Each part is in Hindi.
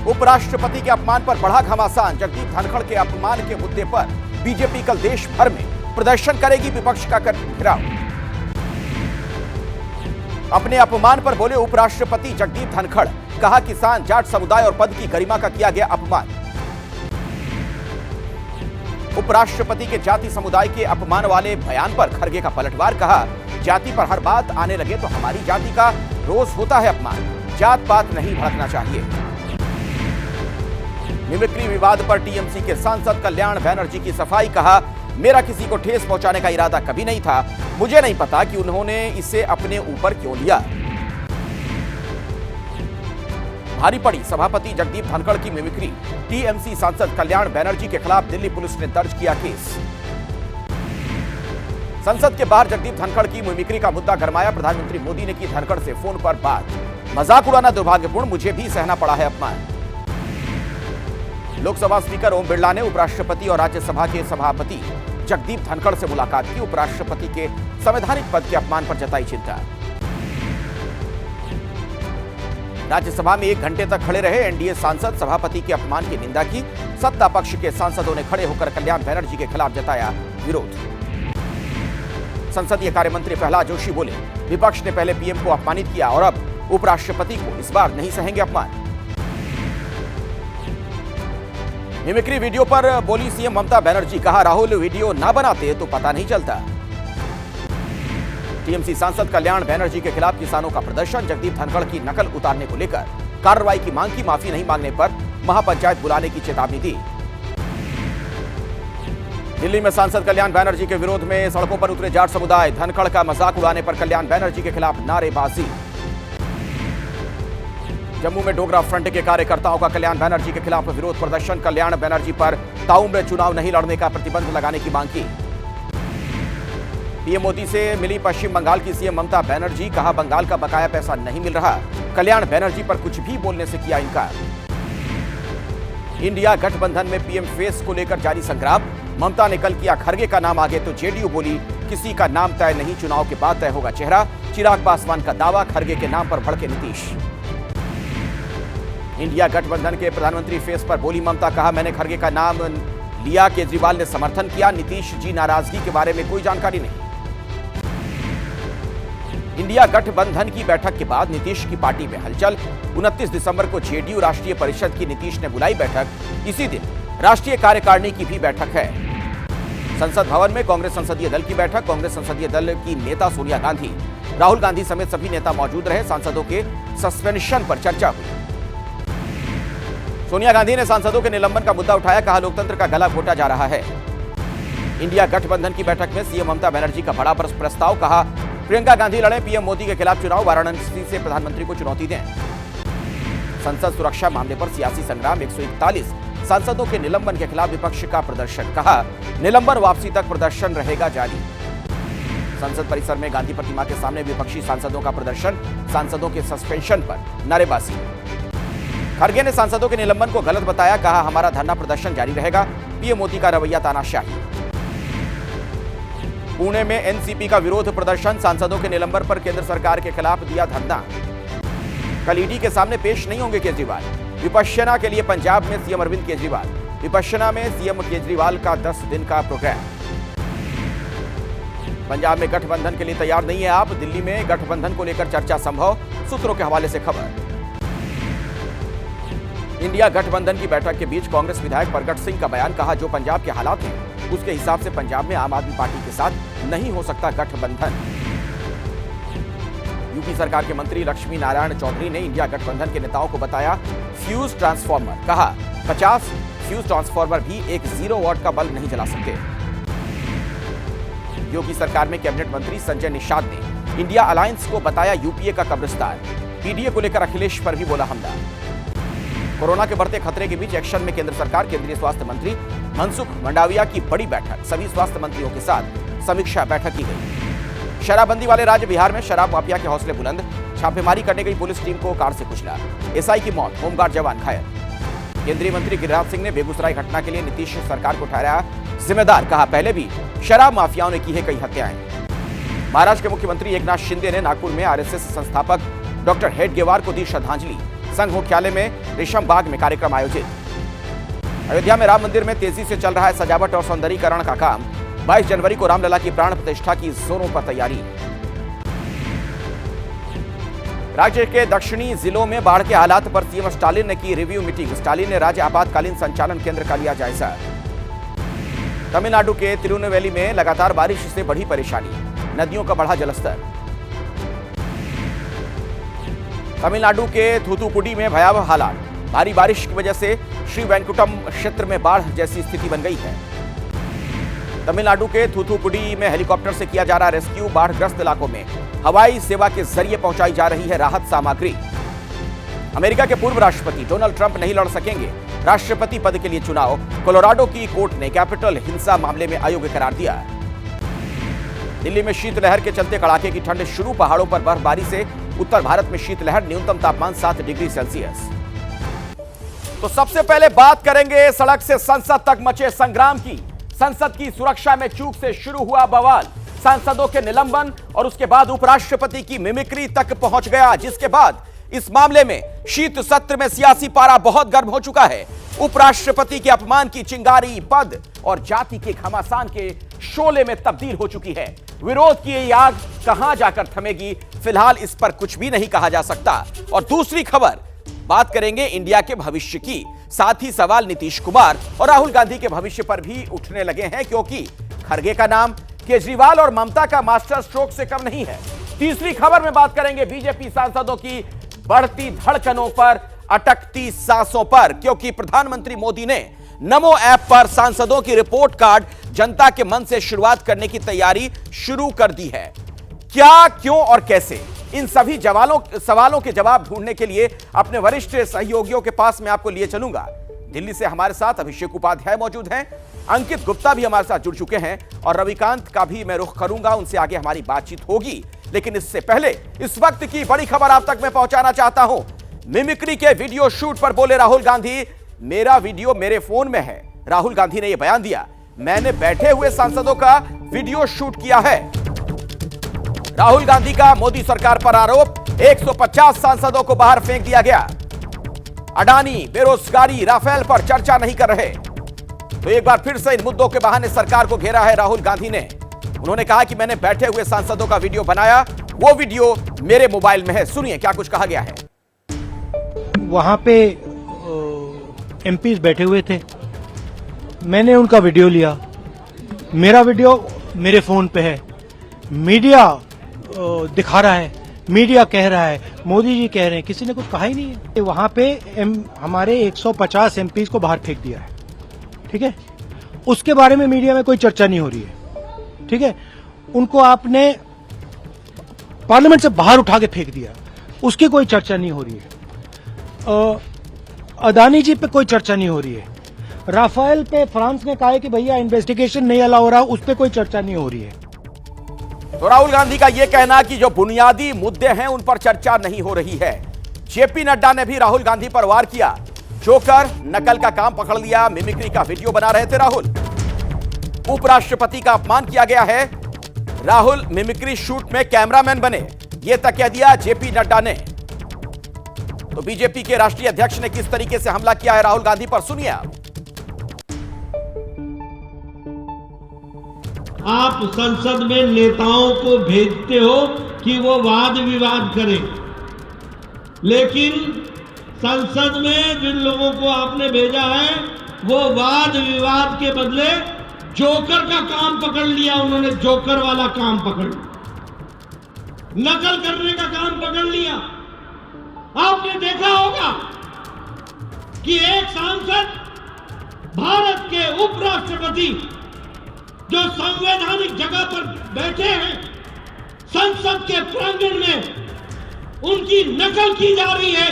उपराष्ट्रपति के अपमान पर बढ़ा घमासान। जगदीप धनखड़ के अपमान के मुद्दे पर बीजेपी कल देश भर में प्रदर्शन करेगी, विपक्ष का कर घेराव। अपने अपमान पर बोले उपराष्ट्रपति जगदीप धनखड़, कहा किसान, जाट समुदाय और पद की गरिमा का किया गया अपमान। उपराष्ट्रपति के जाति समुदाय के अपमान वाले बयान पर खड़गे का पलटवार, कहा जाति पर हर बात आने लगे तो हमारी जाति का रोज होता है अपमान, जात पात नहीं भड़कना चाहिए। मिमिक्री विवाद पर टीएमसी के सांसद कल्याण बनर्जी की सफाई, कहा मेरा किसी को ठेस पहुंचाने का इरादा कभी नहीं था, मुझे नहीं पता कि उन्होंने इसे अपने ऊपर क्यों लिया। भारी पड़ी सभापति जगदीप धनखड़ की मिमिक्री, टीएमसी सांसद कल्याण बनर्जी के खिलाफ दिल्ली पुलिस ने दर्ज किया केस। संसद के बाहर जगदीप धनखड़ की मिमिक्री का मुद्दा गरमाया, प्रधानमंत्री मोदी ने की धनखड़ से फोन पर बात, मजाक उड़ाना दुर्भाग्यपूर्ण, मुझे भी सहना पड़ा है अपमान। लोकसभा स्पीकर ओम बिरला ने उपराष्ट्रपति और राज्यसभा के सभापति जगदीप धनखड़ से मुलाकात की, उपराष्ट्रपति के संवैधानिक पद के अपमान पर जताई चिंता। राज्यसभा में 1 घंटे तक खड़े रहे एनडीए सांसद, सभापति के अपमान की निंदा की। सत्ता पक्ष के सांसदों ने खड़े होकर कल्याण बनर्जी के खिलाफ जताया विरोध। संसदीय कार्य मंत्री प्रहलाद जोशी बोले, विपक्ष ने पहले पीएम को अपमानित किया और अब उपराष्ट्रपति को, इस बार नहीं सहेंगे अपमान। मिमिक्री वीडियो पर बोली सीएम ममता बनर्जी, कहा राहुल वीडियो ना बनाते तो पता नहीं चलता। टीएमसी सांसद कल्याण बनर्जी के खिलाफ किसानों का प्रदर्शन, जगदीप धनखड़ की नकल उतारने को लेकर कार्रवाई की मांग की, माफी नहीं मांगने पर महापंचायत बुलाने की चेतावनी दी। दिल्ली में सांसद कल्याण बनर्जी के विरोध में सड़कों पर उतरे जाट समुदाय, धनखड़ का मजाक उड़ाने पर कल्याण बनर्जी के खिलाफ नारेबाजी। जम्मू में डोगरा फ्रंट के कार्यकर्ताओं का कल्याण बनर्जी के खिलाफ विरोध प्रदर्शन, कल्याण बनर्जी पर ताउम्र चुनाव नहीं लड़ने का प्रतिबंध लगाने की मांग की। पीएम मोदी से मिली पश्चिम बंगाल की सीएम ममता बनर्जी, कहा बंगाल का बकाया पैसा नहीं मिल रहा, कल्याण बनर्जी पर कुछ भी बोलने से किया इनकार। इंडिया गठबंधन में पीएम फेस को लेकर जारी संग्राम, ममता ने कल किया खड़गे का नाम आगे तो जेडीयू बोली किसी का नाम तय नहीं, चुनाव के बाद तय होगा चेहरा। चिराग पासवान का दावा, खड़गे के नाम पर भड़के नीतीश। इंडिया गठबंधन के प्रधानमंत्री फेस पर बोली ममता, कहा मैंने खड़गे का नाम लिया, केजरीवाल ने समर्थन किया, नीतीश जी नाराजगी के बारे में कोई जानकारी नहीं। इंडिया गठबंधन की बैठक के बाद नीतीश की पार्टी में हलचल, 29 दिसंबर को जेडीयू राष्ट्रीय परिषद की नीतीश ने बुलाई बैठक, इसी दिन राष्ट्रीय कार्यकारिणी की भी बैठक है। संसद भवन में कांग्रेस संसदीय दल की बैठक, कांग्रेस संसदीय दल की नेता सोनिया गांधी, राहुल गांधी समेत सभी नेता मौजूद रहे, सांसदों के सस्पेंशन पर चर्चा हुई। सोनिया गांधी ने सांसदों के निलंबन का मुद्दा उठाया, कहा लोकतंत्र का गला घोटा जा रहा है। इंडिया गठबंधन की बैठक में सीएम ममता बनर्जी का बड़ा प्रस्ताव, कहा प्रियंका गांधी लड़े पीएम मोदी के खिलाफ चुनाव, वाराणसी से प्रधानमंत्री को चुनौती दें। संसद सुरक्षा मामले पर सियासी संग्राम, 141 सांसदों के निलंबन के खिलाफ विपक्ष का प्रदर्शन, कहा निलंबन वापसी तक प्रदर्शन रहेगा जारी। संसद परिसर में गांधी प्रतिमा के सामने विपक्षी सांसदों का प्रदर्शन, सांसदों के सस्पेंशन पर नारेबाजी। खड़गे ने सांसदों के निलंबन को गलत बताया, कहा हमारा धरना प्रदर्शन जारी रहेगा, पीएम मोदी का रवैया तानाशाही। पुणे में एनसीपी का विरोध प्रदर्शन, सांसदों के निलंबन पर केंद्र सरकार के खिलाफ दिया धरना। कल ईडी के सामने पेश नहीं होंगे केजरीवाल, विपश्यना के लिए पंजाब में सीएम अरविंद केजरीवाल, विपश्यना में सीएम केजरीवाल का 10 दिन का प्रोग्राम। पंजाब में गठबंधन के लिए तैयार नहीं है आप, दिल्ली में गठबंधन को लेकर चर्चा संभव, सूत्रों के हवाले से खबर। इंडिया गठबंधन की बैठक के बीच कांग्रेस विधायक प्रगट सिंह का बयान, कहा जो पंजाब के हालात हैं उसके हिसाब से पंजाब में आम आदमी पार्टी के साथ नहीं हो सकता गठबंधन। यूपी सरकार के मंत्री लक्ष्मी नारायण चौधरी ने इंडिया गठबंधन के नेताओं को बताया फ्यूज ट्रांसफार्मर, कहा 50 फ्यूज ट्रांसफार्मर भी एक 0 वाट का बल्ब नहीं जला सकते। योगी सरकार में कैबिनेट मंत्री संजय निषाद ने इंडिया अलायंस को बताया यूपीए का कब्रिस्तान, पीडीए को लेकर अखिलेश पर भी बोला हमला। कोरोना के बढ़ते खतरे के बीच एक्शन में केंद्र सरकार, केंद्रीय स्वास्थ्य मंत्री मनसुख मंडाविया की बड़ी बैठक, सभी स्वास्थ्य मंत्रियों के साथ समीक्षा बैठक की गई। शराबबंदी वाले राज्य बिहार में शराब माफिया के हौसले बुलंद, छापेमारी करने गई पुलिस टीम को कार से कुचला, एसआई की मौत, होमगार्ड जवान घायल। केंद्रीय मंत्री गिरिराज सिंह ने बेगूसराय घटना के लिए नीतीश सरकार को ठहराया जिम्मेदार, कहा पहले भी शराब माफियाओं ने की है कई हत्याएं। महाराष्ट्र के मुख्यमंत्री एकनाथ शिंदे ने नागपुर में आरएसएस संस्थापक डॉक्टर हेडगेवार को दी श्रद्धांजलि, संघ मुख्यालय में रेशम बाग में कार्यक्रम आयोजित। अयोध्या में राम मंदिर में तेजी से चल रहा है सजावट और सौंदर्यीकरण का काम। 22 जनवरी को रामलला की प्राण प्रतिष्ठा की जोरों पर तैयारी। राज्य के दक्षिणी जिलों में बाढ़ के हालात पर सीएम स्टालिन ने की रिव्यू मीटिंग। स्टालिन ने राज्य आपातकालीन संचालन केंद्र का लिया जायजा। तमिलनाडु के तिरुनेलवेली में लगातार बारिश से बढ़ी परेशानी, नदियों का बढ़ा जलस्तर। तमिलनाडु के थूथुकुडी में भयावह हालात, भारी बारिश की वजह से श्री वेंकुटम क्षेत्र में बाढ़ जैसी स्थिति बन गई है। तमिलनाडु के थूथुकुडी में हेलीकॉप्टर से किया जा रहा रेस्क्यू। बाढ़ग्रस्त इलाकों में हवाई सेवा के जरिए पहुंचाई जा रही है राहत सामग्री। अमेरिका के पूर्व राष्ट्रपति डोनाल्ड ट्रंप नहीं लड़ सकेंगे राष्ट्रपति पद के लिए चुनाव। कोलोराडो की कोर्ट ने कैपिटल हिंसा मामले में अयोग्य करार दिया। दिल्ली में शीतलहर के चलते कड़ाके की ठंड शुरू, पहाड़ों पर बर्फबारी से उत्तर भारत में शीतलहर, न्यूनतम तापमान 7 डिग्री सेल्सियस। तो सबसे पहले बात करेंगे सड़क से संसद तक मचे संग्राम की। संसद की सुरक्षा में चूक से शुरू हुआ बवाल, सांसदों के निलंबन और उसके बाद उपराष्ट्रपति की मिमिक्री तक पहुंच गया, जिसके बाद इस मामले में शीत सत्र में सियासी पारा बहुत गर्म हो चुका है। उपराष्ट्रपति के अपमान की चिंगारी पद और जाति के घमासान के शोले में तब्दील हो चुकी है। विरोध की ये आग कहां जाकर थमेगी, फिलहाल इस पर कुछ भी नहीं कहा जा सकता। और दूसरी खबर, बात करेंगे इंडिया के भविष्य की। साथ ही सवाल नीतीश कुमार और राहुल गांधी के भविष्य पर भी उठने लगे हैं, क्योंकि खड़गे का नाम केजरीवाल और ममता का मास्टर स्ट्रोक से कम नहीं है। तीसरी खबर में बात करेंगे बीजेपी सांसदों की बढ़ती धड़कनों पर, अटकती सांसों पर, क्योंकि प्रधानमंत्री मोदी ने नमो ऐप पर सांसदों की रिपोर्ट कार्ड जनता के मन से शुरुआत करने की तैयारी शुरू कर दी है। क्या, क्यों और कैसे, इन सभी सवालों के जवाब ढूंढने के लिए अपने वरिष्ठ सहयोगियों के पास मैं आपको लिए चलूंगा। दिल्ली से हमारे साथ अभिषेक उपाध्याय मौजूद हैं, अंकित गुप्ता भी हमारे साथ जुड़ चुके हैं और रविकांत का भी मैं रुख करूंगा, उनसे आगे हमारी बातचीत होगी। लेकिन इससे पहले इस वक्त की बड़ी खबर आप तक मैं पहुंचाना चाहता हूं। मिमिक्री के वीडियो शूट पर बोले राहुल गांधी, मेरा वीडियो मेरे फोन में है। राहुल गांधी ने यह बयान दिया, मैंने बैठे हुए सांसदों का वीडियो शूट किया है। राहुल गांधी का मोदी सरकार पर आरोप, 150 सांसदों को बाहर फेंक दिया गया। अडानी, बेरोजगारी, राफेल पर चर्चा नहीं कर रहे। तो एक बार फिर से इन मुद्दों के बहाने सरकार को घेरा है राहुल गांधी ने। उन्होंने कहा कि मैंने बैठे हुए सांसदों का वीडियो बनाया, वो वीडियो मेरे मोबाइल में है। सुनिए क्या कुछ कहा गया है। वहां पे एमपीज बैठे हुए थे, मैंने उनका वीडियो लिया, मेरा वीडियो मेरे फोन पे है। मीडिया दिखा रहा है, मीडिया कह रहा है, मोदी जी कह रहे हैं, किसी ने कुछ कहा ही नहीं है। वहां पे हमारे 150 एमपीज को बाहर फेंक दिया है, ठीक है। उसके बारे में मीडिया में कोई चर्चा नहीं हो रही है, ठीक है। उनको आपने पार्लियामेंट से बाहर उठा के फेंक दिया, उसकी कोई चर्चा नहीं हो रही है। अडानी जी पे कोई चर्चा नहीं हो रही है। राफेल पे फ्रांस ने कहा है कि भैया इन्वेस्टिगेशन नहीं अलाउ हो रहा, उस पर कोई चर्चा नहीं हो रही है। तो राहुल गांधी का यह कहना कि जो बुनियादी मुद्दे हैं उन पर चर्चा नहीं हो रही है। जेपी नड्डा ने भी राहुल गांधी पर वार किया। जोकर नकल का काम पकड़ लिया, मिमिक्री का वीडियो बना रहे थे राहुल। उपराष्ट्रपति का अपमान किया गया है, राहुल मिमिक्री शूट में कैमरामैन बने, यह तक कह दिया जेपी नड्डा ने। तो बीजेपी के राष्ट्रीय अध्यक्ष ने किस तरीके से हमला किया है राहुल गांधी पर, सुनिए आप। आप संसद में नेताओं को भेजते हो कि वो वाद विवाद करें, लेकिन संसद में जिन लोगों को आपने भेजा है वो वाद विवाद के बदले जोकर का काम पकड़ लिया। उन्होंने जोकर वाला काम पकड़ लिया, नकल करने का काम पकड़ लिया। आपने देखा होगा कि एक सांसद भारत के उपराष्ट्रपति जो संवैधानिक जगह पर बैठे हैं, संसद के प्रांगण में उनकी नकल की जा रही है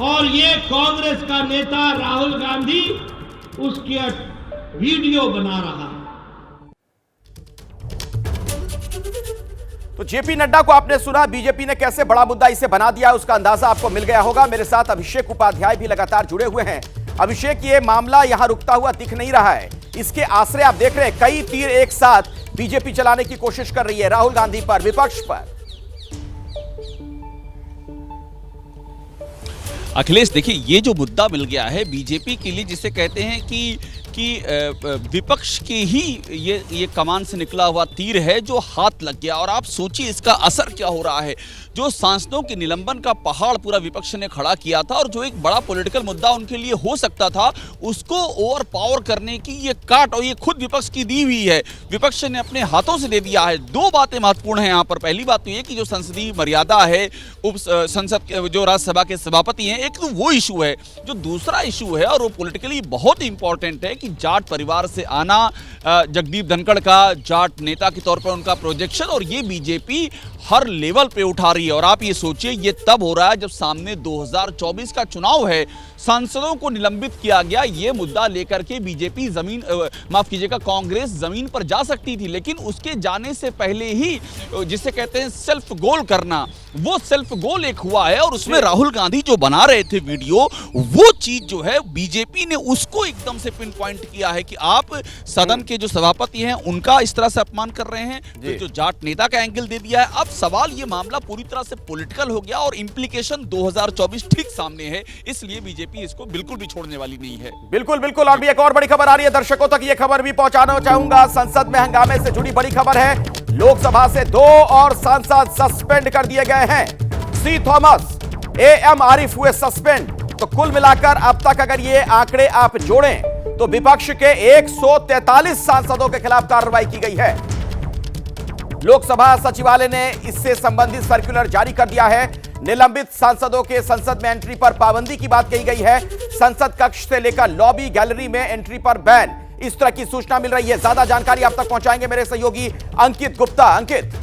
और ये कांग्रेस का नेता राहुल गांधी उसकी वीडियो बना रहा है। तो जेपी नड्डा को आपने सुना, बीजेपी ने कैसे बड़ा मुद्दा इसे बना दिया, उसका अंदाजा आपको मिल गया होगा। मेरे साथ अभिषेक उपाध्याय भी लगातार जुड़े हुए हैं। अभिषेक, ये मामला यहां रुकता हुआ दिख नहीं रहा है, इसके आश्रय आप देख रहे हैं, कई तीर एक साथ बीजेपी चलाने की कोशिश कर रही है राहुल गांधी पर, विपक्ष पर। अखिलेश, देखिए ये जो मुद्दा मिल गया है बीजेपी के लिए, जिसे कहते हैं कि विपक्ष के ही ये कमान से निकला हुआ तीर है जो हाथ लग गया। और आप सोचिए इसका असर क्या हो रहा है। जो सांसदों के निलंबन का पहाड़ पूरा विपक्ष ने खड़ा किया था और जो एक बड़ा पॉलिटिकल मुद्दा उनके लिए हो सकता था, उसको ओवर पावर करने की ये काट और ये खुद विपक्ष की दी हुई है, विपक्ष ने अपने हाथों से दे दिया है। दो बातें महत्वपूर्ण हैं यहाँ पर। पहली बात तो ये कि जो संसदीय मर्यादा है, उप संसद जो राज्यसभा के सभापति हैं, एक तो वो इशू है। जो दूसरा इशू है और वो पॉलिटिकली बहुत इंपॉर्टेंट है कि जाट परिवार से आना, जगदीप धनखड़ का जाट नेता के तौर पर उनका प्रोजेक्शन, और ये बीजेपी हर लेवल पे उठा रही है। और आप ये सोचिए ये तब हो रहा है जब सामने 2024 का चुनाव है, सांसदों को निलंबित किया गया। ये मुद्दा लेकर के बीजेपी माफ कीजिएगा, कांग्रेस जमीन पर जा सकती थी, लेकिन उसके जाने से पहले ही जिसे कहते हैं सेल्फ गोल करना, वो सेल्फ गोल एक हुआ है। और उसमें राहुल गांधी जो बना रहे थे वीडियो, वो चीज जो है बीजेपी ने उसको एकदम से पिन पॉइंट किया है कि आप सदन के जो सभापति हैं उनका इस तरह से अपमान कर रहे हैं। फिर जो जाट नेता का एंगल दे दिया है। अब सवाल ये मामला पूरी तरह से पॉलिटिकल हो गया और इंप्लीकेशन 2024 ठीक सामने है, इसलिए बीजेपी इसको बिल्कुल भी छोड़ने वाली नहीं है। बिल्कुल बिल्कुल। और भी एक और बड़ी खबर आ रही है, दर्शकों तक ये खबर भी पहुंचाना चाहूंगा। संसद में हंगामे से जुड़ी बड़ी खबर है। लोकसभा से 2 और सांसद सस्पेंड कर दिए गए हैं। सी थॉमस, AM आरिफ हुए सस्पेंड। तो कुल मिलाकर अब तक अगर ये आंकड़े आप जोड़ें तो विपक्ष के 143 सांसदों के खिलाफ कार्रवाई की गई है। लोकसभा सचिवालय ने इससे संबंधित सर्कुलर जारी कर दिया है। निलंबित सांसदों के संसद में एंट्री पर पाबंदी की बात कही गई है। संसद कक्ष से लेकर लॉबी गैलरी में एंट्री पर बैन, इस तरह की सूचना मिल रही है। ज्यादा जानकारी आप तक पहुंचाएंगे मेरे सहयोगी अंकित गुप्ता। अंकित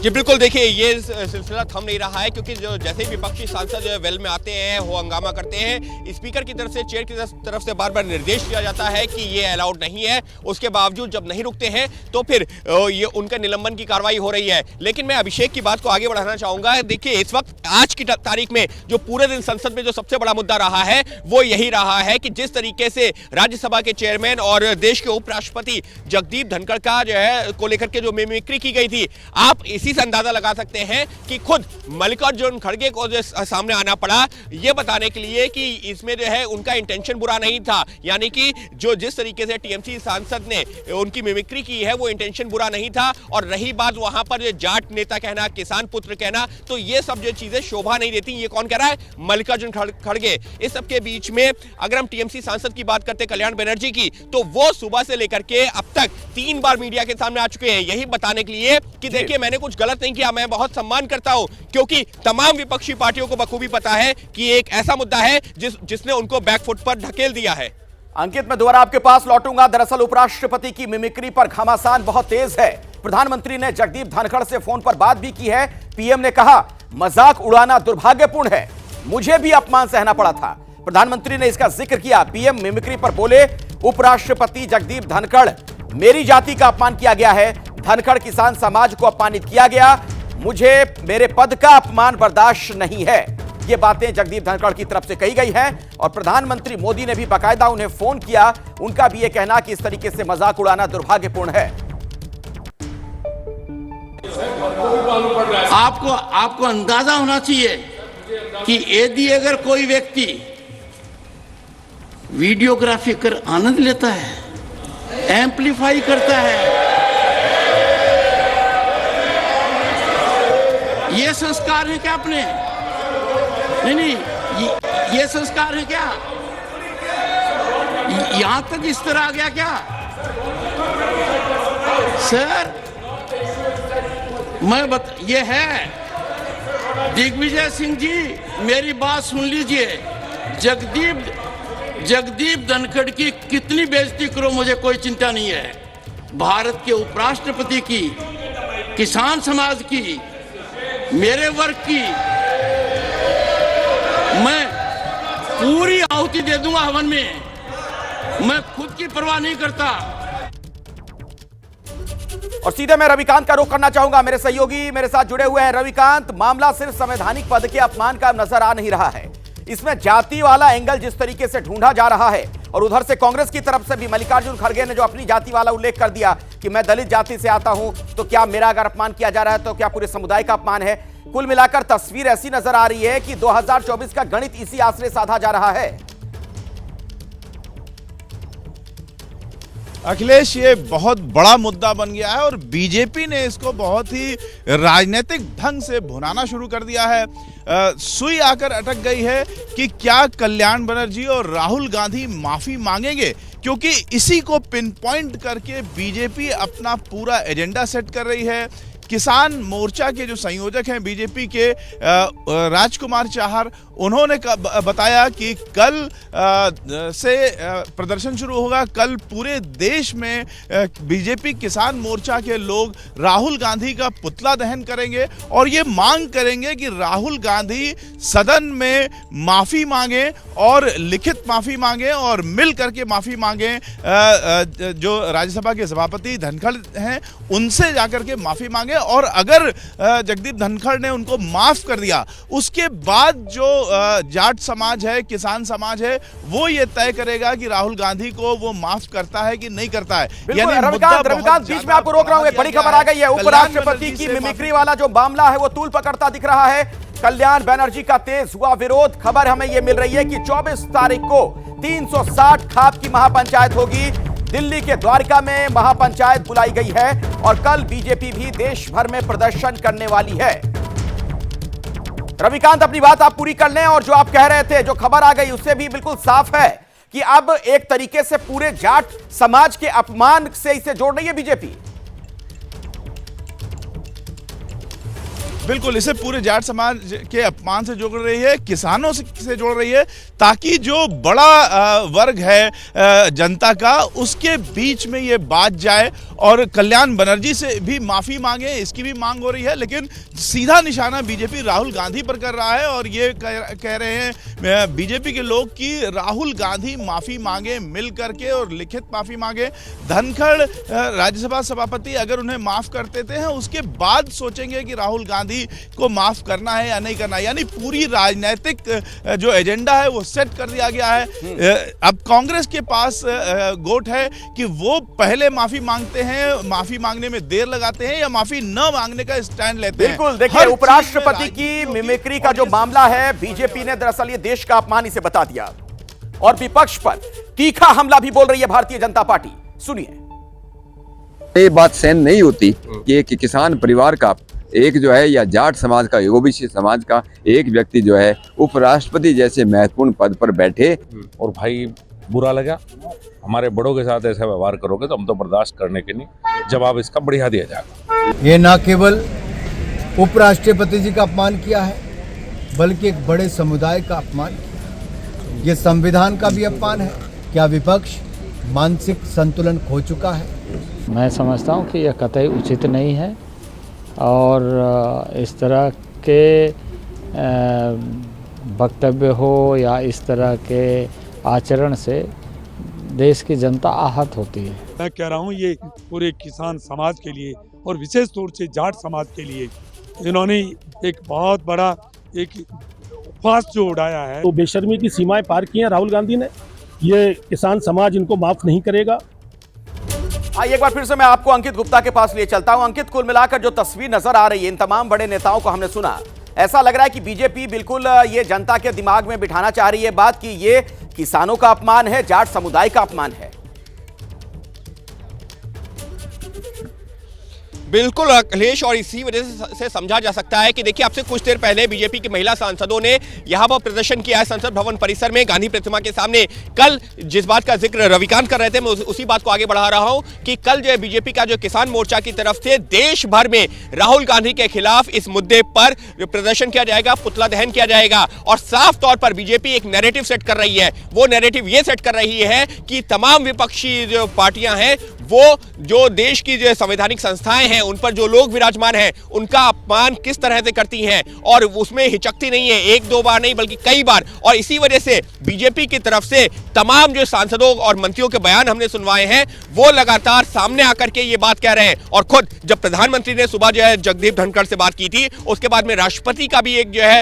जी बिल्कुल, देखिए ये सिलसिला थम नहीं रहा है, क्योंकि जो जैसे ही विपक्षी सांसद जो है वेल में आते हैं, वो हंगामा करते हैं, स्पीकर की तरफ से, चेयर की तरफ से बार बार निर्देश दिया जाता है कि ये अलाउड नहीं है। उसके बावजूद जब नहीं रुकते हैं तो फिर ये उनका निलंबन की कार्रवाई हो रही है। लेकिन मैं अभिषेक की बात को आगे बढ़ाना चाहूंगा। देखिए इस वक्त आज की तारीख में जो पूरे दिन संसद में जो सबसे बड़ा मुद्दा रहा है वो यही रहा है कि जिस तरीके से राज्यसभा के चेयरमैन और देश के उपराष्ट्रपति जगदीप धनखड़ का जो है को लेकर के जो मिमिक्री की गई थी, आप इसी से अंदाजा लगा सकते हैं कि खुद मल्लिकार्जुन खड़गे को जो सामने आना पड़ा ये बताने के लिए कि इसमें जो है उनका इंटेंशन बुरा नहीं था। यानी कि जो जिस तरीके से टीएमसी सांसद ने उनकी मिमिक्री की है वो इंटेंशन बुरा नहीं था। और रही बात वहां पर जो जाट नेता कहना, किसान पुत्र कहना, तो ये सब जो चीजें शोभा नहीं देती। ये कौन कह रहा है? मल्लिकार्जुन खड़गे। इस सब के बीच में अगर हम टीएमसी सांसद की बात करते कल्याण बनर्जी की, तो वो सुबह से लेकर के अब तक 3 बार मीडिया के सामने आ चुके हैं, यही बताने के लिए कि देखिए मैंने कुछ गलत नहीं किया, मैं बहुत सम्मान करता हूं, क्योंकि तमाम विपक्षी पार्टियों को बखूबी पता है कि एक ऐसा मुद्दा है जिसने उनको बैकफुट पर ढकेल दिया है। अंकित, मैं दोबारा आपके पास लौटूंगा। दरअसल उपराष्ट्रपति की मिमिक्री पर घमासान बहुत तेज है। प्रधानमंत्री ने जगदीप धनखड़ से फोन पर बात भी की है। पीएम ने कहा मजाक उड़ाना दुर्भाग्यपूर्ण है, मुझे भी अपमान सहना पड़ा था। प्रधानमंत्री ने इसका जिक्र किया। पीएम मिमिक्री पर बोले, उपराष्ट्रपति जगदीप धनखड़, मेरी जाति का अपमान किया गया है, धनखड़ किसान समाज को अपमानित किया गया, मुझे मेरे पद का अपमान बर्दाश्त नहीं है। ये बातें जगदीप धनखड़ की तरफ से कही गई हैं और प्रधानमंत्री मोदी ने भी बाकायदा उन्हें फोन किया। उनका भी यह कहना कि इस तरीके से मजाक उड़ाना दुर्भाग्यपूर्ण है। आपको अंदाजा होना चाहिए कि यदि अगर कोई व्यक्ति वीडियोग्राफी कर आनंद लेता है, एम्पलीफाई करता है, ये संस्कार है क्या अपने? नहीं, ये संस्कार है क्या? यहां तक इस तरह आ गया क्या? सर ये है दिग्विजय सिंह जी, मेरी बात सुन लीजिए। जगदीप धनखड़ की कितनी बेइज्जती करो, मुझे कोई चिंता नहीं है। भारत के उपराष्ट्रपति की, किसान समाज की, मेरे वर्ग की मैं पूरी आहुति दे दूंगा हवन में। मैं खुद की परवाह नहीं करता। और सीधे मैं रविकांत का रुख करना चाहूंगा। मेरे सहयोगी मेरे साथ जुड़े हुए हैं। रविकांत, मामला सिर्फ संवैधानिक पद के अपमान का नजर आ नहीं रहा है, इसमें जाति वाला एंगल जिस तरीके से ढूंढा जा रहा है और उधर से कांग्रेस की तरफ से भी मल्लिकार्जुन खड़गे ने जो अपनी जाति वाला उल्लेख कर दिया कि मैं दलित जाति से आता हूं, तो क्या मेरा अगर अपमान किया जा रहा है तो क्या पूरे समुदाय का अपमान है? कुल मिलाकर तस्वीर ऐसी नजर आ रही है कि 2024 का गणित इसी आसरे साधा जा रहा है। अखिलेश, ये बहुत बड़ा मुद्दा बन गया है और बीजेपी ने इसको बहुत ही राजनीतिक ढंग से भुनाना शुरू कर दिया है। सुई आकर अटक गई है कि क्या कल्याण बनर्जी और राहुल गांधी माफी मांगेंगे, क्योंकि इसी को पिन पॉइंट करके बीजेपी अपना पूरा एजेंडा सेट कर रही है। किसान मोर्चा के जो संयोजक हैं बीजेपी के राजकुमार चाहर, उन्होंने बताया कि कल से प्रदर्शन शुरू होगा। कल पूरे देश में बीजेपी किसान मोर्चा के लोग राहुल गांधी का पुतला दहन करेंगे और ये मांग करेंगे कि राहुल गांधी सदन में माफी मांगे और लिखित माफी मांगे और मिल करके माफी मांगे। जो राज्यसभा के सभापति धनखड़ हैं उनसे जाकर के माफी मांगे और अगर जगदीप धनखड़ ने उनको माफ कर दिया, उसके बाद जो जाट समाज है, किसान समाज है, वो ये तय करेगा कि राहुल गांधी को वो माफ करता है कि नहीं करता है। यानी रविकांत, बीच में आपको रोक रहा हूं, एक बड़ी खबर आ गई है। उपराष्ट्रपति की मिमिक्री वाला जो मामला है वो तूल पकड़ता दिख रहा है। कल्याण बनर्जी का तेज हुआ विरोध। खबर हमें यह मिल रही है कि 24 तारीख को 360 खाप की महापंचायत होगी। दिल्ली के द्वारका में महापंचायत बुलाई गई है और कल बीजेपी भी देश भर में प्रदर्शन करने वाली है। रविकांत, अपनी बात आप पूरी कर लें। और जो आप कह रहे थे, जो खबर आ गई, उससे भी बिल्कुल साफ है कि अब एक तरीके से पूरे जाट समाज के अपमान से इसे जोड़ रही है बीजेपी। बिल्कुल, इसे पूरे जाट समाज के अपमान से जोड़ रही है, किसानों से जोड़ रही है, ताकि जो बड़ा वर्ग है जनता का, उसके बीच में ये बात जाए और कल्याण बनर्जी से भी माफी मांगे, इसकी भी मांग हो रही है। लेकिन सीधा निशाना बीजेपी राहुल गांधी पर कर रहा है और ये कह रहे हैं बीजेपी के लोग कि राहुल गांधी माफी मांगे मिल करके और लिखित माफी मांगे। धनखड़ राज्यसभा सभापति अगर उन्हें माफ कर देते हैं, उसके बाद सोचेंगे कि राहुल गांधी को माफ करना है या नहीं करना है। यानी पूरी राजनीतिक जो एजेंडा है वो सेट कर दिया गया है। अब कांग्रेस के पास गोट है कि वो पहले माफी मांगते हैं, माफी मांगने में देर लगाते हैं या माफी न मांगने का स्टैंड लेते हैं। बिल्कुल, देखिए, उपराष्ट्रपति की मिमिक्री का जो मामला है, बीजेपी ने दरअसल ये देश का अपमान इसे बता दिया और विपक्ष पर तीखा हमला भी बोल रही है भारतीय जनता पार्टी। सुनिए। ये बात सहन नहीं होती कि एक किसान परिवार का एक जो है या जाट समाज का, ओबीसी समाज का एक व्यक्ति जो है उपराष्ट्रपति जैसे महत्वपूर्ण पद पर बैठे। और भाई बुरा लगा, हमारे बड़ों के साथ ऐसा व्यवहार करोगे तो हम तो बर्दाश्त करने के नहीं, जवाब इसका बढ़िया दिया जाएगा। ये न केवल उपराष्ट्रपति जी का अपमान किया है, बल्कि एक बड़े समुदाय का अपमान किया। ये संविधान का भी अपमान है। क्या विपक्ष मानसिक संतुलन खो चुका है? मैं समझता हूँ कि यह कतई उचित नहीं है और इस तरह के वक्तव्य हो या इस तरह के आचरण से देश की जनता आहत होती है। मैं कह रहा हूँ ये पूरे किसान समाज के लिए और विशेष तौर से जाट समाज के लिए इन्होंने एक बहुत बड़ा एक उपहास जो उड़ाया है। तो बेशर्मी की सीमाएं पार की हैं राहुल गांधी ने। ये किसान समाज इनको माफ नहीं करेगा। आइए एक बार फिर से मैं आपको अंकित गुप्ता के पास लिए चलता हूं। अंकित, कुल मिलाकर जो तस्वीर नजर आ रही है, इन तमाम बड़े नेताओं को हमने सुना, ऐसा लग रहा है कि बीजेपी बिल्कुल ये जनता के दिमाग में बिठाना चाह रही है बात कि ये किसानों का अपमान है, जाट समुदाय का अपमान है। बिल्कुल अखिलेश, और इसी वजह से समझा जा सकता है कि देखिए, आपसे कुछ देर पहले बीजेपी की महिला सांसदों ने यहां पर प्रदर्शन किया है संसद भवन परिसर में गांधी प्रतिमा के सामने। कल जिस बात का जिक्र रविकांत कर रहे थे, मैं उसी बात को आगे बढ़ा रहा हूं कि कल जो है बीजेपी का जो किसान मोर्चा की तरफ से देश भर में राहुल गांधी के खिलाफ इस मुद्दे पर प्रदर्शन किया जाएगा, पुतला दहन किया जाएगा। और साफ तौर पर बीजेपी एक नैरेटिव सेट कर रही है। वो नैरेटिव ये सेट कर रही है कि तमाम विपक्षी जो पार्टियां हैं, वो जो देश की जो संवैधानिक संस्थाएं हैं, उन पर जो लोग विराजमान हैं, उनका अपमान किस तरह से करती हैं और उसमें हिचकती नहीं है, एक दो बार नहीं बल्कि कई बार। और इसी वजह से बीजेपी की तरफ से तमाम जो सांसदों और मंत्रियों के बयान हमने सुनवाए हैं, वो लगातार सामने आकर के ये बात कह रहे हैं। और खुद जब प्रधानमंत्री ने सुबह जो है जगदीप धनखड़ से बात की थी, उसके बाद में राष्ट्रपति का भी एक जो है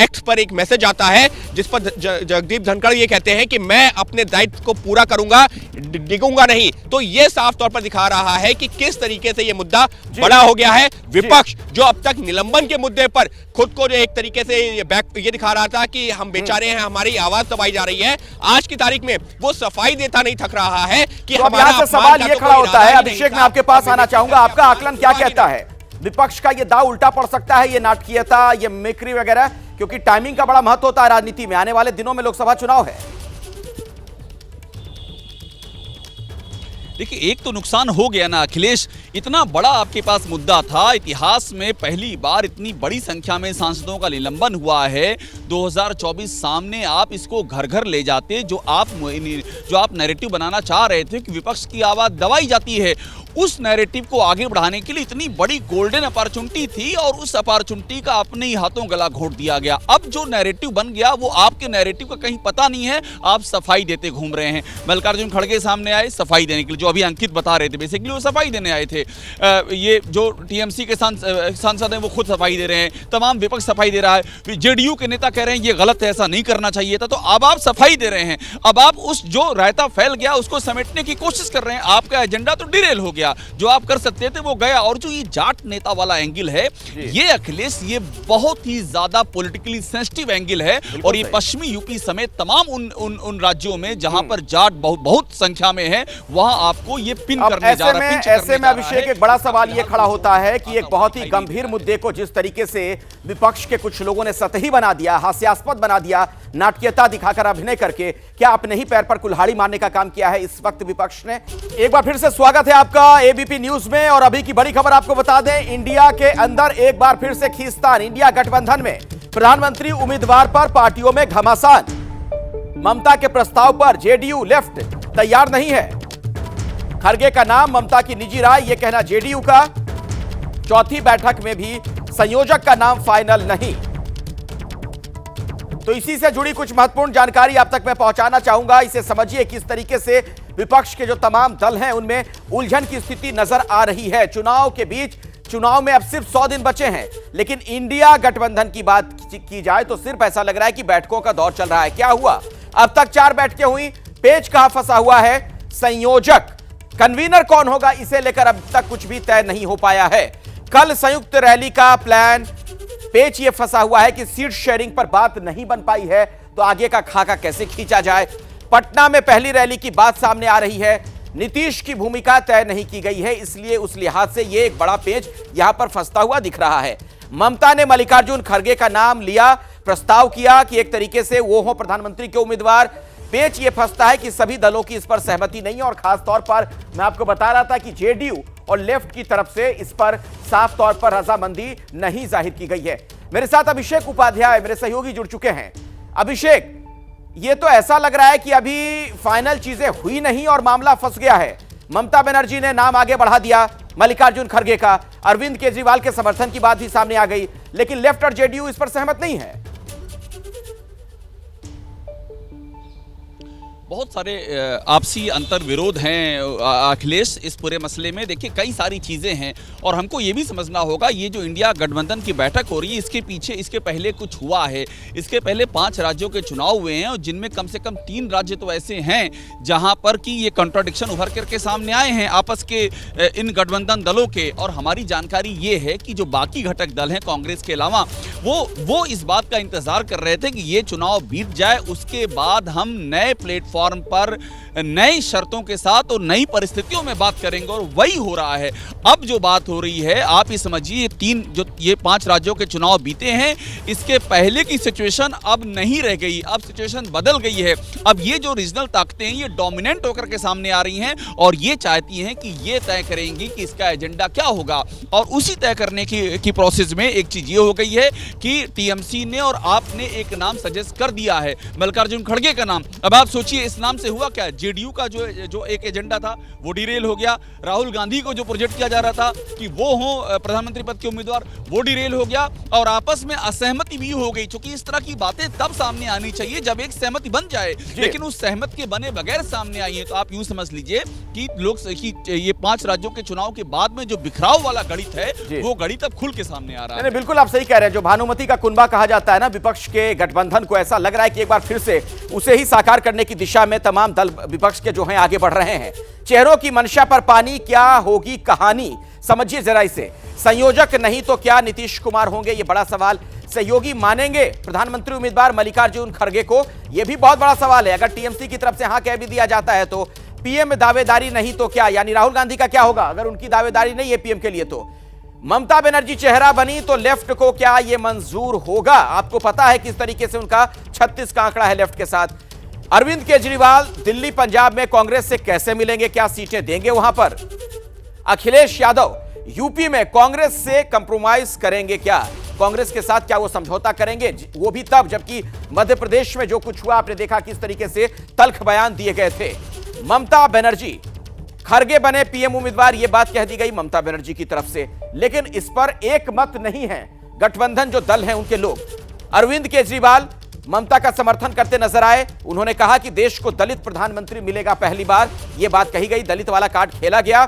एक्ट पर एक मैसेज आता है, जिस पर जगदीप धनखड़ ये कहते हैं कि मैं अपने दायित्व को पूरा करूंगा, डिगूंगा नहीं। तो ये साफ तौर पर दिखा रहा है कि किस तरीके से ये मुद्दा बड़ा हो गया है। विपक्ष जो अब तक निलंबन के मुद्दे पर खुद को जो एक तरीके से ये दिखा रहा था कि हम बेचारे हैं, हमारी आवाज दबाई जा रही है, आज की तारीख में वो सफाई देता नहीं थक रहा है कि तो हमारा यहाँ से सवाल ये खड़ा होता है, अभिषेक मैं आपके पास आना चाहूंगा, आपका आकलन क्या कहता है? विपक्ष का ये दाव उल्टा पड़ सकता है, ये नाटकीयता, ये मिक्री वगैरह, क्योंकि टाइमिंग का बड़ा महत्व होता है राजनीति में। आने वाले दिनों में लोकसभा चुनाव है। देखिए, एक तो नुकसान हो गया ना अखिलेश, इतना बड़ा आपके पास मुद्दा था, इतिहास में पहली बार इतनी बड़ी संख्या में सांसदों का निलंबन हुआ है। 2024 सामने आप इसको घर घर ले जाते, जो आप नैरेटिव बनाना चाह रहे थे कि विपक्ष की आवाज दबाई जाती है, उस नैरेटिव को आगे बढ़ाने के लिए इतनी बड़ी गोल्डन अपॉर्चुनिटी थी और उस अपॉर्चुनिटी का अपने ही हाथों गला घोंट दिया गया। अब जो नैरेटिव बन गया वो आपके नैरेटिव का कहीं पता नहीं है, आप सफाई देते घूम रहे हैं। मल्लिकार्जुन खड़गे सामने आए सफाई देने के लिए, जो अभी अंकित बता रहे थे, बेसिकली वो सफाई देने आए थे। ये जो टीएमसी के सांसद हैं वो खुद सफाई दे रहे हैं, तमाम विपक्ष सफाई दे रहा है, जेडीयू के नेता कह रहे हैं ये गलत है, ऐसा नहीं करना चाहिए था। तो अब आप सफाई दे रहे हैं, अब आप उस जो रायता फैल गया उसको समेटने की कोशिश कर रहे हैं। आपका एजेंडा तो डिरेल हो गया, जो आप कर सकते थे वो गया। और जो ये जाट नेता वाला एंगल है, ये अखिलेश, ये बहुत ही ज्यादा पॉलिटिकली सेंसिटिव एंगल है। और ये पश्चिमी यूपी समेत तमाम उन राज्यों में जहां पर जाट बहुत संख्या में है, वहां आपको ये पिन करने जा रहा है। ऐसे में अभिषेक, एक बड़ा सवाल ये खड़ा होता है कि एक बहुत ही गंभीर मुद्दे को जिस तरीके से विपक्ष के कुछ लोगों ने सतही बना दिया, हास्यास्पद बना दिया, नाटकीयता दिखाकर अभिनय करके, क्या अपने ही पैर पर कुल्हाड़ी मारने का काम किया है इस वक्त विपक्ष ने? एक बार फिर से स्वागत है आपका एबीपी न्यूज में। और अभी की बड़ी खबर आपको बता दें, इंडिया के अंदर एक बार फिर से खींचतान। इंडिया गठबंधन में प्रधानमंत्री उम्मीदवार पर पार्टियों में घमासान। ममता के प्रस्ताव पर जेडीयू लेफ्ट तैयार नहीं है। खड़गे का नाम, ममता की निजी राय, यह कहना जेडीयू का। चौथी बैठक में भी संयोजक का नाम फाइनल नहीं। तो इसी से जुड़ी कुछ महत्वपूर्ण जानकारी आप तक मैं पहुंचाना चाहूंगा। इसे समझिए किस तरीके से विपक्ष के जो तमाम दल हैं उनमें उलझन की स्थिति नजर आ रही है। चुनाव के बीच, चुनाव में अब सिर्फ 100 दिन बचे हैं, लेकिन इंडिया गठबंधन की बात की जाए तो सिर्फ ऐसा लग रहा है कि बैठकों का दौर चल रहा है। क्या हुआ? अब तक 4 बैठकें हुई, पेच कहां फंसा हुआ है? संयोजक, कन्वीनर कौन होगा, इसे लेकर अब तक कुछ भी तय नहीं हो पाया है। कल संयुक्त रैली का प्लान, पेच ये फंसा हुआ है कि सीट शेयरिंग पर बात नहीं बन पाई है, तो आगे का खाका कैसे खींचा जाए। पटना में पहली रैली की बात सामने आ रही है, नीतीश की भूमिका तय नहीं की गई है, इसलिए उस लिहाज से यह एक बड़ा पेच यहां पर फंसता हुआ दिख रहा है। ममता ने मल्लिकार्जुन खड़गे का नाम लिया, प्रस्ताव किया कि एक तरीके से वो हो प्रधानमंत्री के उम्मीदवार। पेच ये फंसता है कि सभी दलों की इस पर सहमति नहीं है, और खास तौर पर मैं आपको बता रहा था कि जेडीयू और लेफ्ट की तरफ से इस पर साफ तौर पर रजामंदी नहीं जाहिर की गई है। मेरे साथ अभिषेक उपाध्याय, मेरे सहयोगी, जुड़ चुके हैं। अभिषेक, ये तो ऐसा लग रहा है कि अभी फाइनल चीजें हुई नहीं और मामला फंस गया है। ममता बनर्जी ने नाम आगे बढ़ा दिया मल्लिकार्जुन खड़गे का, अरविंद केजरीवाल के समर्थन की बात भी सामने आ गई, लेकिन लेफ्ट और जेडीयू इस पर सहमत नहीं है। बहुत सारे आपसी अंतर विरोध हैं अखिलेश इस पूरे मसले में। देखिए, कई सारी चीज़ें हैं और हमको ये भी समझना होगा, ये जो इंडिया गठबंधन की बैठक हो रही है, इसके पीछे, इसके पहले कुछ हुआ है। इसके पहले 5 राज्यों के चुनाव हुए हैं और जिनमें कम से कम 3 राज्य तो ऐसे हैं जहां पर कि ये कॉन्ट्राडिक्शन उभर करके सामने आए हैं आपस के इन गठबंधन दलों के। और हमारी जानकारी ये है कि जो बाकी घटक दल हैं कांग्रेस के अलावा, वो इस बात का इंतजार कर रहे थे कि ये चुनाव बीत जाए, उसके बाद हम नए प्लेटफॉर्म पर नई शर्तों के साथ और नई परिस्थितियों में बात करेंगे, और वही हो रहा है। अब जो बात हो रही है, आप ये समझिए, ये 5 राज्यों के चुनाव बीते हैं, इसके पहले की सिचुएशन अब नहीं रह गई, अब सिचुएशन बदल गई है। अब ये जो रीजनल ताकतें हैं, ये डोमिनेंट होकर के सामने आ रही हैं और ये चाहती हैं कि ये तय करेंगी कि इसका एजेंडा क्या होगा। और उसी तय करने की प्रोसेस में एक चीज ये हो गई है कि टीएमसी ने और आपने एक नाम सजेस्ट कर दिया है, मल्लिकार्जुन खड़गे का नाम। अब आप सोचिए, इस नाम से हुआ क्या? जेडीयू का जो एक एजेंडा था वो डिरेल हो गया। राहुल गांधी को जो प्रोजेक्ट किया जा रहा था कि वो हो प्रधानमंत्री पद के उम्मीदवार, वो डिरेल हो गया और आपस में असहमति भी हो गई। क्योंकि इस तरह की बातें तब सामने आनी चाहिए जब एक सहमति बन जाए, लेकिन उस सहमति के बने बगैर सामने आई है। तो आप यूं समझ लीजिए कि ये 5 राज्यों के चुनाव के बाद में जो बिखराव वाला गणित है वो गणित अब खुल के सामने आ रहा है। बिल्कुल आप सही कह रहे हैं। जो भानुमति का कुनबा कहा जाता है ना विपक्ष के गठबंधन को, ऐसा लग रहा है कि एक बार फिर से उसे ही साकार करने की दिशा में तमाम दल विपक्ष के जो हैं आगे बढ़ रहे हैं। चेहरों की मंशा पर पानी, क्या होगी कहानी, समझिए जरा इसे। संयोजक नहीं तो क्या नीतीश कुमार होंगे, ये बड़ा सवाल। सहयोगी मानेंगे प्रधानमंत्री उम्मीदवार मल्लिकार्जुन खड़गे को, यह भी बहुत बड़ा सवाल है। अगर टीएमसी की तरफ से हां कह भी दिया जाता है तो पीएम दावेदारी नहीं तो क्या, यानी राहुल गांधी का क्या होगा अगर उनकी दावेदारी नहीं है पीएम के लिए? तो ममता बनर्जी चेहरा बनी तो लेफ्ट को क्या यह मंजूर होगा? आपको पता है किस तरीके से उनका 36 का आंकड़ा है लेफ्ट के साथ। अरविंद केजरीवाल दिल्ली पंजाब में कांग्रेस से कैसे मिलेंगे, क्या सीटें देंगे वहां पर? अखिलेश यादव यूपी में कांग्रेस से कंप्रोमाइज करेंगे क्या? कांग्रेस के साथ क्या वो समझौता करेंगे? वो भी तब जबकि मध्य प्रदेश में जो कुछ हुआ आपने देखा किस तरीके से तल्ख बयान दिए गए थे। ममता बनर्जी खड़गे बने पीएम उम्मीदवार, ये बात कह दी गई ममता बनर्जी की तरफ से, लेकिन इस पर एक मत नहीं है गठबंधन जो दल हैं उनके लोग। अरविंद केजरीवाल ममता का समर्थन करते नजर आए। उन्होंने कहा कि देश को दलित प्रधानमंत्री मिलेगा पहली बार, यह बात कही गई। दलित वाला कार्ड खेला गया।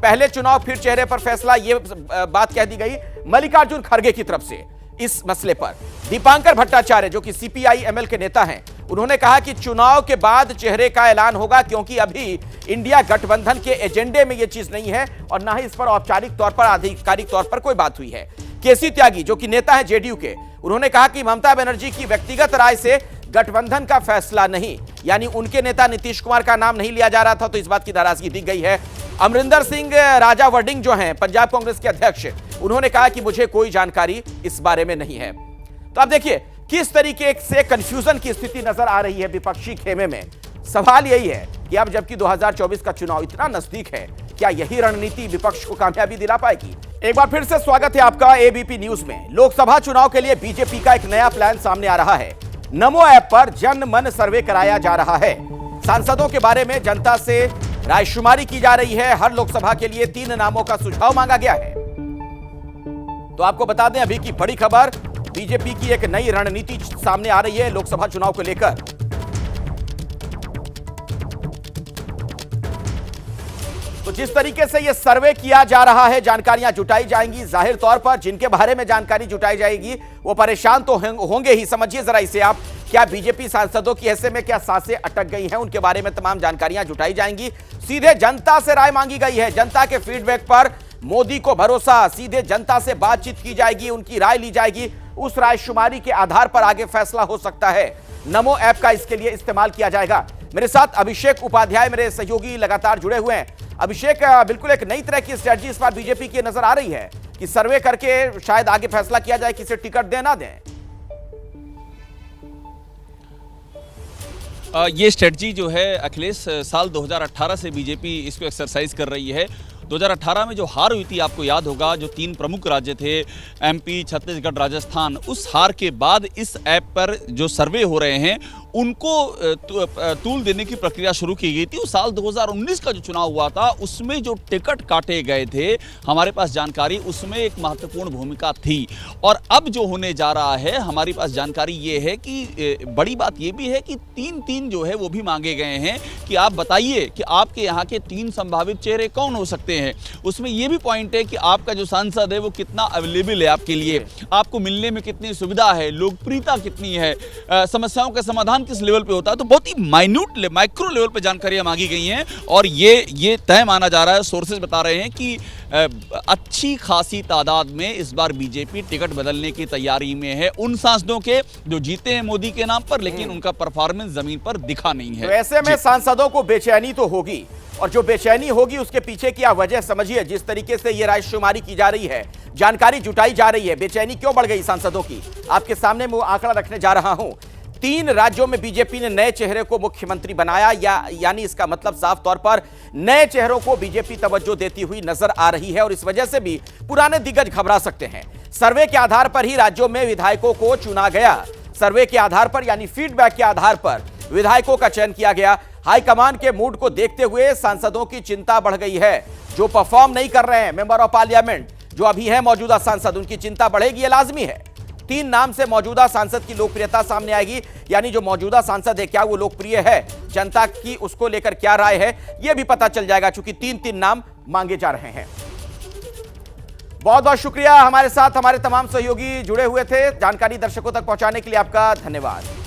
पहले चुनाव फिर चेहरे पर फैसला, यह बात कह दी गई मल्लिकार्जुन खड़गे की तरफ से। इस मसले पर दीपांकर भट्टाचार्य जो कि सीपीआई एमएल के नेता हैं, उन्होंने कहा कि चुनाव के बाद चेहरे का ऐलान होगा क्योंकि अभी इंडिया गठबंधन के एजेंडे में यह चीज नहीं है और ना ही इस पर औपचारिक तौर पर आधिकारिक तौर पर कोई बात हुई है। केसी त्यागी जो कि नेता है जेडीयू के, उन्होंने कहा कि ममता बनर्जी की व्यक्तिगत राय से गठबंधन का फैसला नहीं, यानी उनके नेता नीतीश कुमार का नाम नहीं लिया जा रहा था, तो इस बात की नाराजगी दी गई है। अमरिंदर सिंह राजा वर्डिंग जो हैं पंजाब कांग्रेस के अध्यक्ष, उन्होंने कहा कि मुझे कोई जानकारी इस बारे में नहीं है। तो अब देखिए किस तरीके से कंफ्यूजन की स्थिति नजर आ रही है विपक्षी खेमे में। सवाल यही है कि अब जबकि 2024 का चुनाव इतना नजदीक है, क्या यही रणनीति विपक्ष को कामयाबी दिला पाएगी? एक बार फिर से स्वागत है आपका एबीपी न्यूज में। लोकसभा चुनाव के लिए बीजेपी का एक नया प्लान सामने आ रहा है। नमो ऐप पर जन मन सर्वे कराया जा रहा है। सांसदों के बारे में जनता से रायशुमारी की जा रही है। हर लोकसभा के लिए 3 नामों का सुझाव मांगा गया है। तो आपको बता दें अभी की बड़ी खबर, बीजेपी की एक नई रणनीति सामने आ रही है लोकसभा चुनाव को लेकर। तो जिस तरीके से यह सर्वे किया जा रहा है, जानकारियां जुटाई जाएंगी, जाहिर तौर पर जिनके बारे में जानकारी जुटाई जाएगी वो परेशान तो होंगे ही। समझिए जरा इसे आप, क्या बीजेपी सांसदों की ऐसे में क्या सांसें अटक गई हैं, उनके बारे में तमाम जानकारियां जुटाई जाएंगी। सीधे जनता से राय मांगी गई है। जनता के फीडबैक पर मोदी को भरोसा, सीधे जनता से बातचीत की जाएगी, उनकी राय ली जाएगी। उस रायशुमारी के आधार पर आगे फैसला हो सकता है। नमो ऐप का इसके लिए इस्तेमाल किया जाएगा। मेरे साथ अभिषेक उपाध्याय मेरे सहयोगी लगातार जुड़े हुए हैं। अभिषेक, बिल्कुल एक नई तरह की स्ट्रेटजी इस बार बीजेपी की नजर आ रही है कि सर्वे करके शायद आगे फैसला किया जाए किसे टिकट दें ना दें। ये स्ट्रेटजी जो है अखिलेश साल 2018 से बीजेपी इसको एक्सरसाइज कर रही है। 2018 में जो हार हुई थी, आपको याद होगा, जो 3 प्रमुख राज्य थे एमपी, छत्तीसगढ़, राजस्थान, उस हार के बाद इस ऐप पर जो सर्वे हो रहे हैं उनको तूल देने की प्रक्रिया शुरू की गई थी। उस साल 2019 का जो चुनाव हुआ था उसमें जो टिकट काटे गए थे, हमारे पास जानकारी उसमें एक महत्वपूर्ण भूमिका थी। और अब जो होने जा रहा है, हमारी पास जानकारी ये है कि बड़ी बात ये भी है कि 3 जो है वो भी मांगे गए हैं कि आप बताइए कि आपके यहाँ के 3 संभावित चेहरे कौन हो सकते हैं। उसमें ये भी पॉइंट है कि आपका जो सांसद है वो कितना अवेलेबल है आपके लिए, आपको मिलने में कितनी सुविधा है, लोकप्रियता कितनी है, समस्याओं का समाधान किस लेवल पे होता है। तो बहुत ही माइक्रो लेवल पे जानकारियां मांगी गई हैं और ये तय माना जा रहा है, सोर्सेज बता रहे हैं कि अच्छी खासी तादाद में इस बार बीजेपी टिकट बदलने की तैयारी में है उन सांसदों के जो जीते हैं मोदी के नाम पर, लेकिन उनका परफॉर्मेंस जमीन पर दिखा नहीं है। तो ऐसे में सांसदों को बेचैनी तो होगी, और जो बेचैनी होगी उसके पीछे क्या वजह समझिए। जिस तरीके से ये रायशुमारी की जा रही है, जानकारी जुटाई जा रही है, बेचैनी क्यों बढ़ गई सांसदों की, आपके सामने मैं आंकड़ा रखने जा रहा हूं। 3 राज्यों में बीजेपी ने नए चेहरे को मुख्यमंत्री बनाया, यानी इसका मतलब साफ तौर पर नए चेहरों को बीजेपी तवज्जो देती हुई नजर आ रही है और इस वजह से भी पुराने दिग्गज घबरा सकते हैं। सर्वे के आधार पर ही राज्यों में विधायकों को चुना गया। सर्वे के आधार पर यानी फीडबैक के आधार पर विधायकों का चयन किया गया। हाईकमान के मूड को देखते हुए सांसदों की चिंता बढ़ गई है। जो परफॉर्म नहीं कर रहे हैं मेंबर ऑफ पार्लियामेंट, जो अभी है मौजूदा सांसद, उनकी चिंता बढ़ेगी, ये लाजमी है। 3 नाम से मौजूदा सांसद की लोकप्रियता सामने आएगी, यानी जो मौजूदा सांसद है क्या वो लोकप्रिय है, जनता की उसको लेकर क्या राय है, यह भी पता चल जाएगा, चूंकि 3 नाम मांगे जा रहे हैं। बहुत बहुत शुक्रिया, हमारे साथ हमारे तमाम सहयोगी जुड़े हुए थे। जानकारी दर्शकों तक पहुंचाने के लिए आपका धन्यवाद।